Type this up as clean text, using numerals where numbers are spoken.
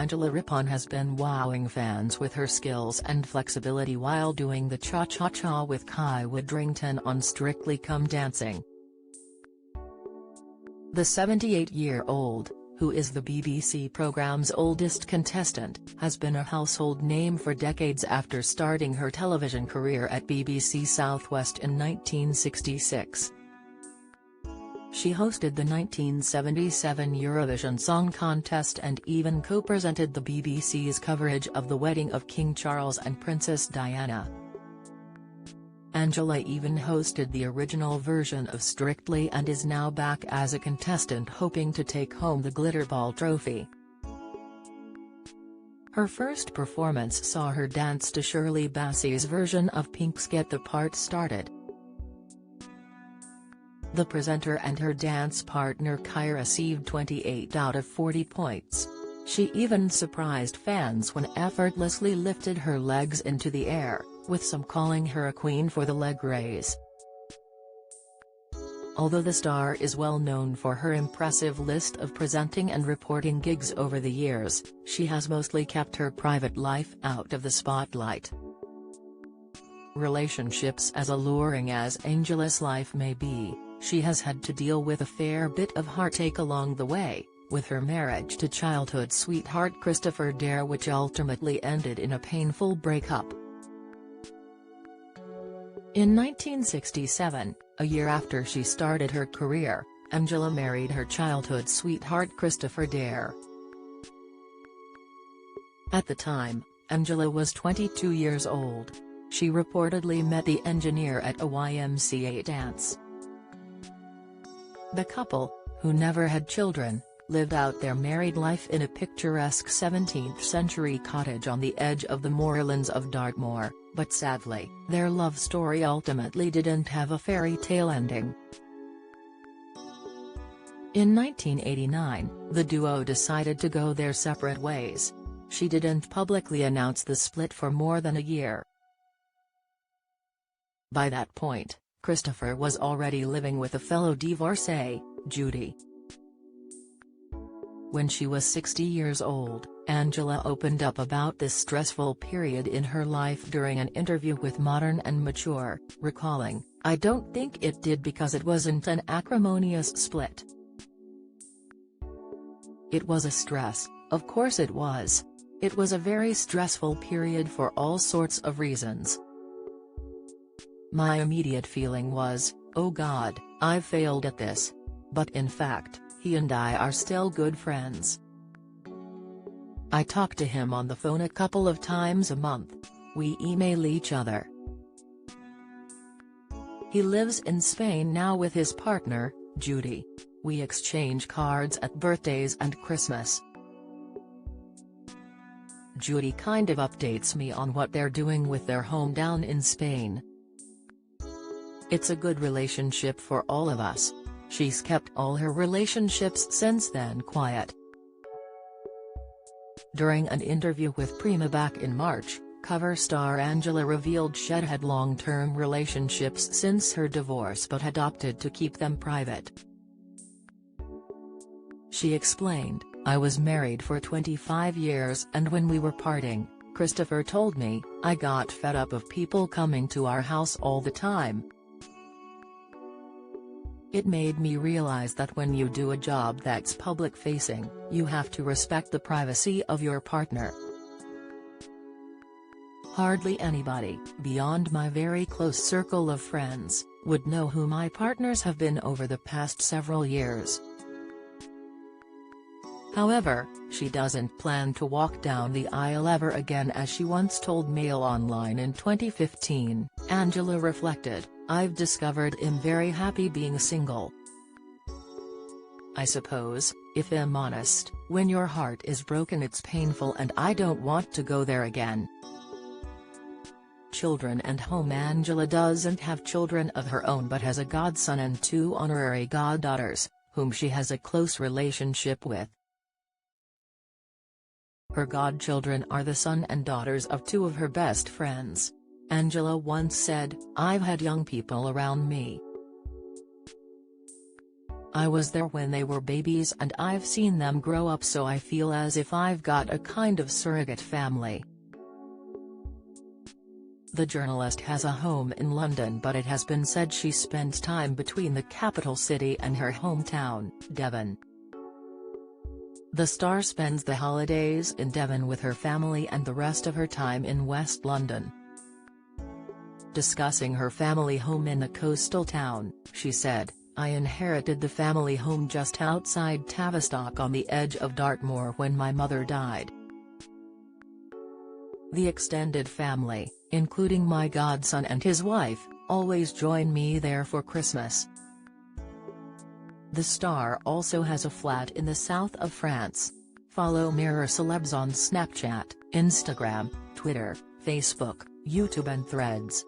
Angela Rippon has been wowing fans with her skills and flexibility while doing the cha-cha-cha with Kai Widdrington on Strictly Come Dancing. The 78-year-old, who is the BBC programme's oldest contestant, has been a household name for decades after starting her television career at BBC Southwest in 1966. She hosted the 1977 Eurovision Song Contest and even co-presented the BBC's coverage of the wedding of King Charles and Princess Diana. Angela even hosted the original version of Strictly and is now back as a contestant hoping to take home the Glitterball trophy. Her first performance saw her dance to Shirley Bassey's version of Pink's Get the Part Started. The presenter and her dance partner Kai received 28 out of 40 points. She even surprised fans when effortlessly lifted her legs into the air, with some calling her a queen for the leg raise. Although the star is well known for her impressive list of presenting and reporting gigs over the years, she has mostly kept her private life out of the spotlight. Relationships as alluring as Angela's life may be, she has had to deal with a fair bit of heartache along the way, with her marriage to childhood sweetheart Christopher Dare, which ultimately ended in a painful breakup. In 1967, a year after she started her career, Angela married her childhood sweetheart Christopher Dare. At the time, Angela was 22 years old. She reportedly met the engineer at a YMCA dance. The couple, who never had children, lived out their married life in a picturesque 17th-century cottage on the edge of the moorlands of Dartmoor, but sadly, their love story ultimately didn't have a fairy tale ending. In 1989, the duo decided to go their separate ways. She didn't publicly announce the split for more than a year. By that point, Christopher was already living with a fellow divorcee, Judy. When she was 60 years old, Angela opened up about this stressful period in her life during an interview with Modern and Mature, recalling, "I don't think it did because it wasn't an acrimonious split. It was a stress, of course it was. It was a very stressful period for all sorts of reasons. My immediate feeling was, oh God, I've failed at this. But in fact, he and I are still good friends. I talk to him on the phone a couple of times a month. We email each other. He lives in Spain now with his partner, Judy. We exchange cards at birthdays and Christmas. Judy kind of updates me on what they're doing with their home down in Spain. It's a good relationship for all of us. She's kept all her relationships since then quiet." During an interview with Prima back in March, cover star Angela revealed she'd had long-term relationships since her divorce but had opted to keep them private. She explained, "I was married for 25 years and when we were parting, Christopher told me, I got fed up of people coming to our house all the time. It made me realize that when you do a job that's public-facing, you have to respect the privacy of your partner. Hardly anybody, beyond my very close circle of friends, would know who my partners have been over the past several years." However, she doesn't plan to walk down the aisle ever again, as she once told Mail Online in 2015. Angela reflected, "I've discovered I'm very happy being single. I suppose, if I'm honest, when your heart is broken it's painful and I don't want to go there again." Children and home. Angela doesn't have children of her own but has a godson and 2 honorary goddaughters, whom she has a close relationship with. Her godchildren are the son and daughters of 2 of her best friends. Angela once said, "I've had young people around me I was there when they were babies and I've seen them grow up, so I feel as if I've got a kind of surrogate family." The journalist has a home in London, but it has been said she spends time between the capital city and her hometown, Devon. The star spends the holidays in Devon with her family and the rest of her time in West London. Discussing her family home in a coastal town, she said, "I inherited the family home just outside Tavistock on the edge of Dartmoor when my mother died. The extended family, including my godson and his wife, always join me there for Christmas." The star also has a flat in the south of France. Follow Mirror Celebs on Snapchat, Instagram, Twitter, Facebook, YouTube and Threads.